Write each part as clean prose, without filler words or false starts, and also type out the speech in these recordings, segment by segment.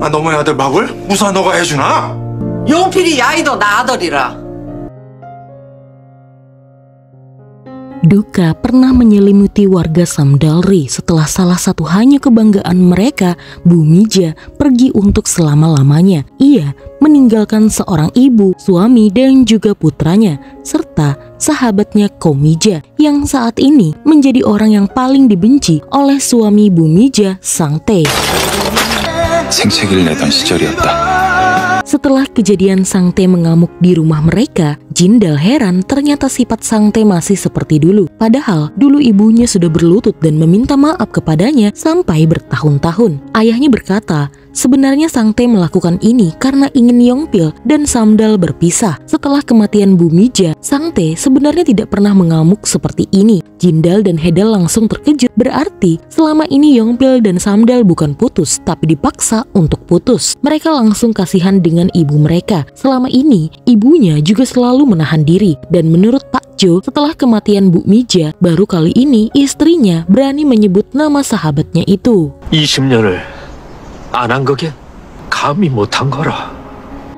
아, 너의 아들 막을 무사 너가 해주나? 용필이 야이도 나 아들이라. Duka pernah menyelimuti warga Samdalri setelah salah satu hanya kebanggaan mereka, Bu Mija, pergi untuk selama-lamanya. Ia meninggalkan seorang ibu, suami, dan juga putranya, serta sahabatnya Komija yang saat ini menjadi orang yang paling dibenci oleh suami Bu Mija, Sangte. 생채기를 내던 시절이었다. Setelah kejadian Sangte mengamuk di rumah mereka, Jindal heran ternyata sifat Sangte masih seperti dulu. Padahal dulu ibunya sudah berlutut dan meminta maaf kepadanya sampai bertahun-tahun. Ayahnya berkata, sebenarnya Sangte melakukan ini karena ingin Yongpil dan Samdal berpisah. Setelah kematian Bu Mija, Sangte sebenarnya tidak pernah mengamuk seperti ini. Jindal dan Hedal langsung terkejut. Berarti selama ini Yongpil dan Samdal bukan putus, tapi dipaksa untuk putus. Mereka langsung kasihan dengan ibu mereka. Selama ini ibunya juga selalu menahan diri. Dan menurut Pak Jo, setelah kematian Bu Mija, baru kali ini istrinya berani menyebut nama sahabatnya itu. 20년을 안 한 거게 감히 못한 거라.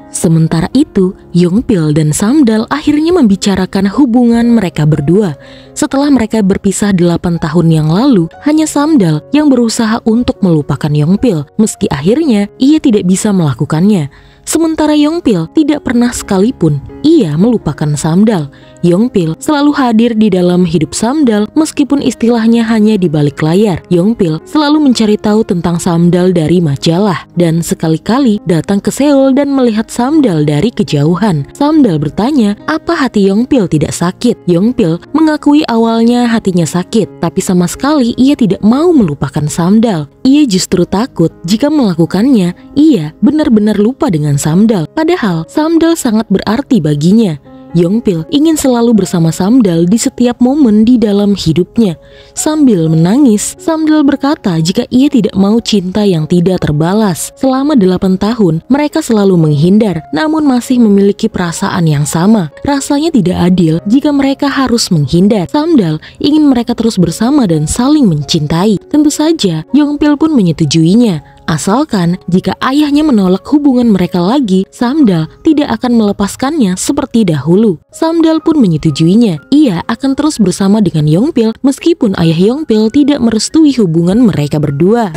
Sementara itu, Yongpil dan Samdal akhirnya membicarakan hubungan mereka berdua. Setelah mereka berpisah 8 tahun yang lalu, hanya Samdal yang berusaha untuk melupakan Yongpil, meski akhirnya ia tidak bisa melakukannya. Sementara Yongpil tidak pernah sekalipun ia melupakan Samdal. Yongpil selalu hadir di dalam hidup Samdal meskipun istilahnya hanya di balik layar. Yongpil selalu mencari tahu tentang Samdal dari majalah dan sekali-kali datang ke Seoul dan melihat Samdal dari kejauhan. Samdal bertanya apa hati Yongpil tidak sakit. Yongpil mengakui awalnya hatinya sakit, tapi sama sekali ia tidak mau melupakan Samdal. Ia justru takut jika melakukannya, ia benar-benar lupa dengan Samdal. Padahal Samdal sangat berarti baginya. Yongpil ingin selalu bersama Samdal di setiap momen di dalam hidupnya. Sambil menangis, Samdal berkata jika ia tidak mau cinta yang tidak terbalas. Selama 8 tahun, mereka selalu menghindar, namun masih memiliki perasaan yang sama. Rasanya tidak adil jika mereka harus menghindar. Samdal ingin mereka terus bersama dan saling mencintai. Tentu saja, Yongpil pun menyetujuinya. Asalkan jika ayahnya menolak hubungan mereka lagi, Samdal tidak akan melepaskannya seperti dahulu. Samdal pun menyetujuinya. Ia akan terus bersama dengan Yongpil meskipun ayah Yongpil tidak merestui hubungan mereka berdua.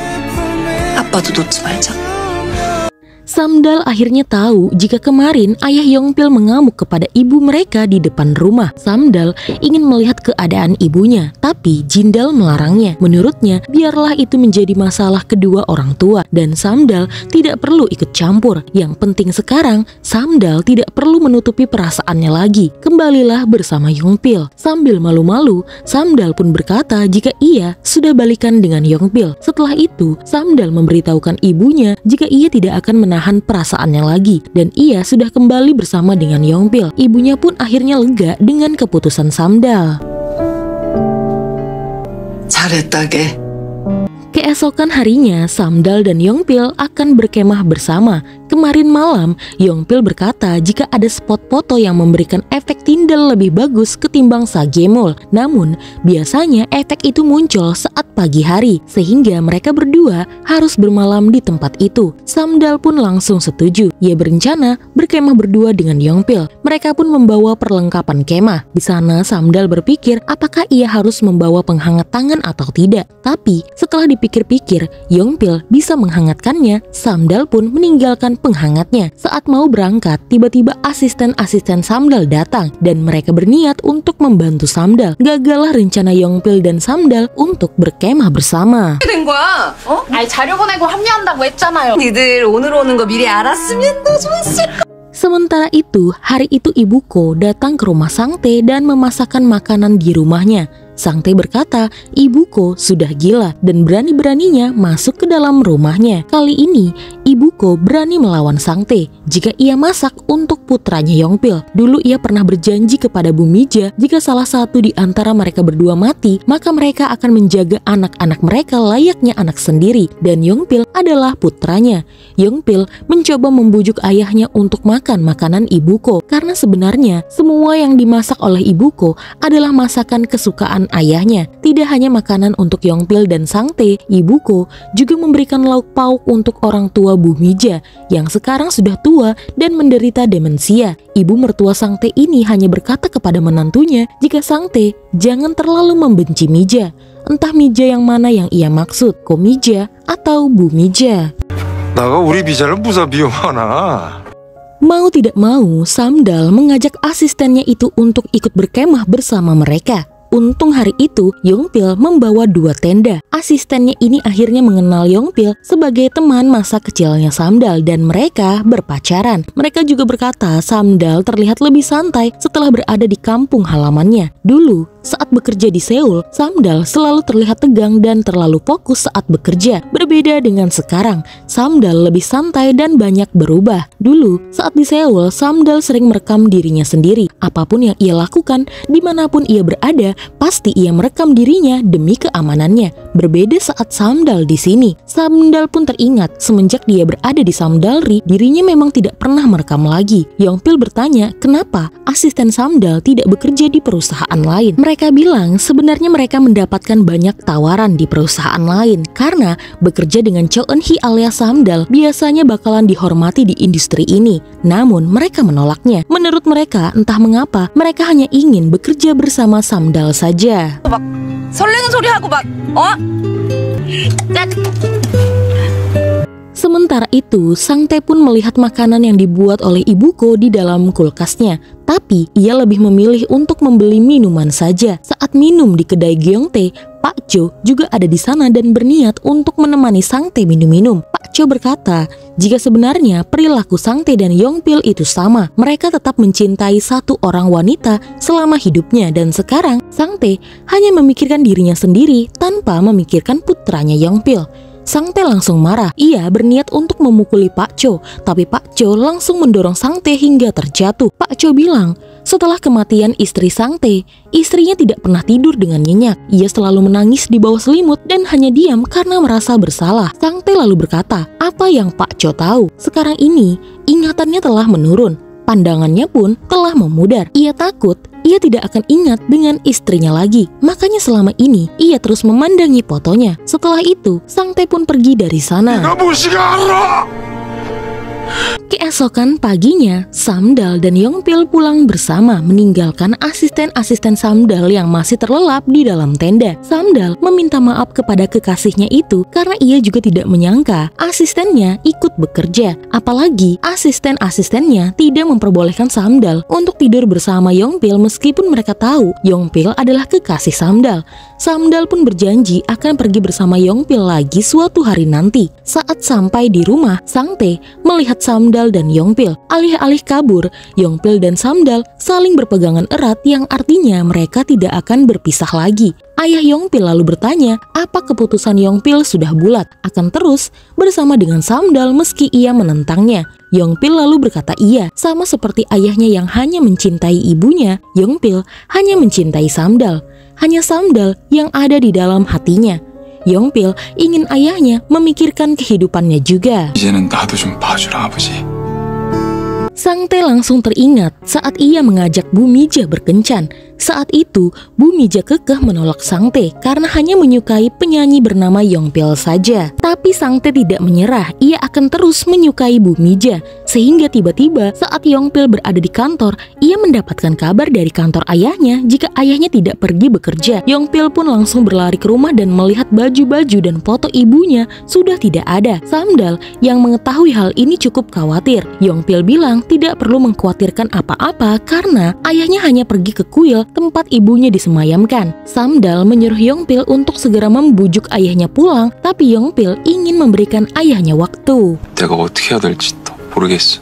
아빠도 놓지 말자. Samdal akhirnya tahu jika kemarin ayah Yongpil mengamuk kepada ibu mereka di depan rumah. Samdal ingin melihat keadaan ibunya, tapi Jindal melarangnya. Menurutnya, biarlah itu menjadi masalah kedua orang tua dan Samdal tidak perlu ikut campur. Yang penting sekarang, Samdal tidak perlu menutupi perasaannya lagi. Kembalilah bersama Yongpil. Sambil malu-malu, Samdal pun berkata jika ia sudah balikan dengan Yongpil. Setelah itu, Samdal memberitahukan ibunya jika ia tidak akan menahan perasaannya lagi dan ia sudah kembali bersama dengan Yongpil. Ibunya pun akhirnya lega dengan keputusan Samdal. 잘했다 게. Keesokan harinya, Samdal dan Yongpil akan berkemah bersama. Kemarin malam, Yongpil berkata jika ada spot foto yang memberikan efek Tindal lebih bagus ketimbang Sagemol. Namun, biasanya efek itu muncul saat pagi hari, sehingga mereka berdua harus bermalam di tempat itu. Samdal pun langsung setuju. Ia berencana berkemah berdua dengan Yongpil. Mereka pun membawa perlengkapan kemah. Di sana, Samdal berpikir apakah ia harus membawa penghangat tangan atau tidak. Tapi, setelah dipikir-pikir, Yongpil bisa menghangatkannya. Samdal pun meninggalkan penghangatnya. Saat mau berangkat, tiba-tiba asisten-asisten Samdal datang dan mereka berniat untuk membantu Samdal. Gagallah rencana Yongpil dan Samdal untuk berkemah bersama. 된 거야? 어? 아니 자료 보내고 합류한다고 했잖아요. 니들 오늘 오는 거 미리 알았으면 더 좋았을 거. Sementara itu, hari itu Ibuko datang ke rumah Sangte dan memasakkan makanan di rumahnya. Sangte berkata, Ibuko sudah gila dan berani-beraninya masuk ke dalam rumahnya. Kali ini, Ibuko berani melawan Sangte jika ia masak untuk putranya Yongpil. Dulu ia pernah berjanji kepada Bu Mija jika salah satu di antara mereka berdua mati, maka mereka akan menjaga anak-anak mereka layaknya anak sendiri. Dan Yongpil adalah putranya. Yongpil mencoba membujuk ayahnya untuk makan makanan Ibuko karena sebenarnya semua yang dimasak oleh Ibuko adalah masakan kesukaan ayahnya. Tidak hanya makanan untuk Yongpil dan Sangtae, Ibu Ko juga memberikan lauk pauk untuk orang tua Bu Mija yang sekarang sudah tua dan menderita demensia. Ibu mertua Sangtae ini hanya berkata kepada menantunya jika Sangtae jangan terlalu membenci Mija. Entah Mija yang mana yang ia maksud, Ko Mija atau Bu Mija. 나가 우리 비자를 무사 비용하나? Mau tidak mau, Samdal mengajak asistennya itu untuk ikut berkemah bersama mereka. Untung hari itu Yongpil membawa 2 tenda. Asistennya ini akhirnya mengenal Yongpil sebagai teman masa kecilnya Samdal dan mereka berpacaran. Mereka juga berkata Samdal terlihat lebih santai setelah berada di kampung halamannya. Dulu, saat bekerja di Seoul, Samdal selalu terlihat tegang dan terlalu fokus saat bekerja. Berbeda dengan sekarang, Samdal lebih santai dan banyak berubah. Dulu, saat di Seoul, Samdal sering merekam dirinya sendiri. Apapun yang ia lakukan, dimanapun ia berada, pasti ia merekam dirinya demi keamanannya. Berbeda saat Samdal di sini. Samdal pun teringat semenjak dia berada di Samdalri, dirinya memang tidak pernah merekam lagi. Yongpil bertanya kenapa asisten Samdal tidak bekerja di perusahaan lain. Mereka bilang sebenarnya mereka mendapatkan banyak tawaran di perusahaan lain karena bekerja dengan Cho Eun Hee alias Samdal biasanya bakalan dihormati di industri ini. Namun mereka menolaknya. Menurut mereka, entah mengapa mereka hanya ingin bekerja bersama Samdal saja. 설레는 소리 하고 막 Sementara itu, Sangtae pun melihat makanan yang dibuat oleh Ibu Ko di dalam kulkasnya. Tapi, ia lebih memilih untuk membeli minuman saja. Saat minum di kedai Gyeongtae, Pak Cho juga ada di sana dan berniat untuk menemani Sangtae minum-minum. Pak Cho berkata, jika sebenarnya perilaku Sangtae dan Yongpil itu sama, mereka tetap mencintai satu orang wanita selama hidupnya dan sekarang Sangtae hanya memikirkan dirinya sendiri tanpa memikirkan putranya Yongpil. Sangtae langsung marah. Ia berniat untuk memukuli Pak Cho, tapi Pak Cho langsung mendorong Sangtae hingga terjatuh. Pak Cho bilang, setelah kematian istri Sangtae, istrinya tidak pernah tidur dengan nyenyak. Ia selalu menangis di bawah selimut dan hanya diam karena merasa bersalah. Sangtae lalu berkata, apa yang Pak Cho tahu? Sekarang ini, ingatannya telah menurun. Pandangannya pun telah memudar. Ia takut ia tidak akan ingat dengan istrinya lagi. Makanya selama ini ia terus memandangi fotonya. Setelah itu, Sangtae pun pergi dari sana. Keesokan paginya, Samdal dan Yongpil pulang bersama meninggalkan asisten-asisten Samdal yang masih terlelap di dalam tenda. Samdal meminta maaf kepada kekasihnya itu karena ia juga tidak menyangka asistennya ikut bekerja. Apalagi asisten-asistennya tidak memperbolehkan Samdal untuk tidur bersama Yongpil meskipun mereka tahu Yongpil adalah kekasih Samdal. Samdal pun berjanji akan pergi bersama Yongpil lagi suatu hari nanti. Saat sampai di rumah, Sangtae melihat Samdal dan Yongpil. Alih-alih kabur, Yongpil dan Samdal saling berpegangan erat yang artinya mereka tidak akan berpisah lagi. Ayah Yongpil lalu bertanya, apa keputusan Yongpil sudah bulat, akan terus bersama dengan Samdal meski ia menentangnya. Yongpil lalu berkata iya, sama seperti ayahnya yang hanya mencintai ibunya, Yongpil hanya mencintai Samdal. Hanya Samdal yang ada di dalam hatinya. Yongpil ingin ayahnya memikirkan kehidupannya juga. 이제는 나도 좀 봐주라 아버지. Sangtae langsung teringat saat ia mengajak Bu Mija berkencan. Saat itu, Bu Mija kekeh menolak Sangtae karena hanya menyukai penyanyi bernama Yongpil saja. Tapi Sangtae tidak menyerah, ia akan terus menyukai Bu Mija. Sehingga tiba-tiba saat Yongpil berada di kantor, ia mendapatkan kabar dari kantor ayahnya jika ayahnya tidak pergi bekerja. Yongpil pun langsung berlari ke rumah dan melihat baju-baju dan foto ibunya sudah tidak ada. Samdal yang mengetahui hal ini cukup khawatir. Yongpil bilang tidak perlu mengkhawatirkan apa-apa karena ayahnya hanya pergi ke kuil tempat ibunya disemayamkan. Samdal menyuruh Yongpil untuk segera membujuk ayahnya pulang, tapi Yongpil ingin memberikan ayahnya waktu. 내가 어떻게 해야 될지 또 모르겠어.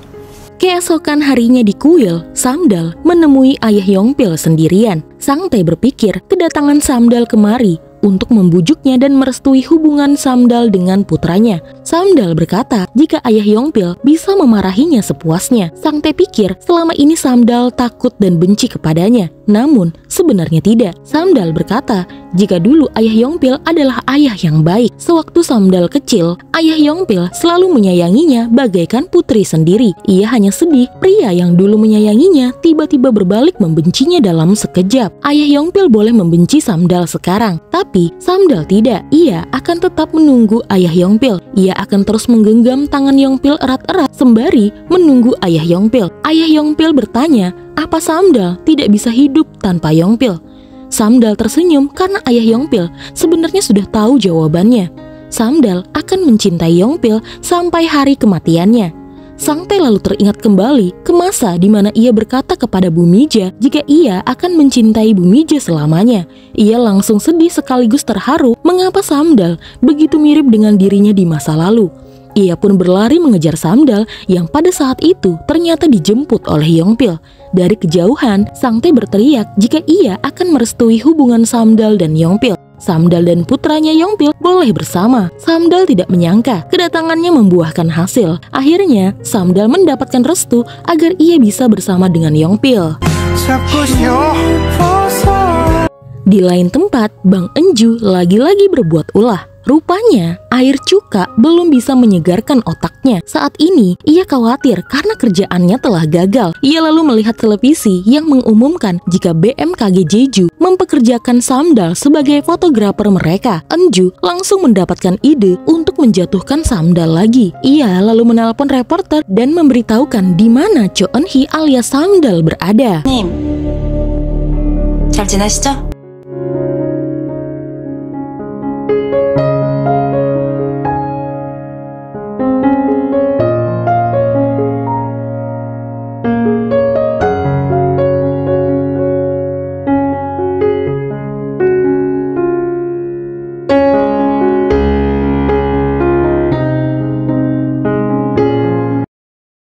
Keesokan harinya di kuil, Samdal menemui ayah Yongpil sendirian. Sangtae berpikir kedatangan Samdal kemari untuk membujuknya dan merestui hubungan Samdal dengan putranya. Samdal berkata jika ayah Yongpil bisa memarahinya sepuasnya. Sang Tae pikir selama ini Samdal takut dan benci kepadanya. Namun sebenarnya tidak. Samdal berkata jika dulu ayah Yongpil adalah ayah yang baik. Sewaktu Samdal kecil, ayah Yongpil selalu menyayanginya bagaikan putri sendiri. Ia hanya sedih pria yang dulu menyayanginya tiba-tiba berbalik membencinya dalam sekejap. Ayah Yongpil boleh membenci Samdal sekarang, tapi Samdal tidak. Ia akan tetap menunggu ayah Yongpil. Ia akan terus menggenggam tangan Yongpil erat-erat sembari menunggu ayah Yongpil. Ayah Yongpil bertanya, apa Samdal tidak bisa hidup tanpa Yongpil? Samdal tersenyum karena ayah Yongpil sebenarnya sudah tahu jawabannya. Samdal akan mencintai Yongpil sampai hari kematiannya. Sang Tae lalu teringat kembali ke masa di mana ia berkata kepada Bumija jika ia akan mencintai Bumija selamanya. Ia langsung sedih sekaligus terharu mengapa Samdal begitu mirip dengan dirinya di masa lalu. Ia pun berlari mengejar Samdal yang pada saat itu ternyata dijemput oleh Yongpil. Dari kejauhan, Sang Tae berteriak jika ia akan merestui hubungan Samdal dan Yongpil. Samdal dan putranya Yongpil boleh bersama. Samdal tidak menyangka kedatangannya membuahkan hasil. Akhirnya, Samdal mendapatkan restu agar ia bisa bersama dengan Yongpil. Di lain tempat, Bang Enju lagi-lagi berbuat ulah. Rupanya, air cuka belum bisa menyegarkan otaknya. Saat ini, ia khawatir karena kerjaannya telah gagal. Ia lalu melihat televisi yang mengumumkan jika BMKG Jeju mempekerjakan Samdal sebagai fotografer mereka. Enju langsung mendapatkan ide untuk menjatuhkan Samdal lagi. Ia lalu menelpon reporter dan memberitahukan di mana Cho Eun-hee alias Samdal berada. 님, 잘 지내시죠?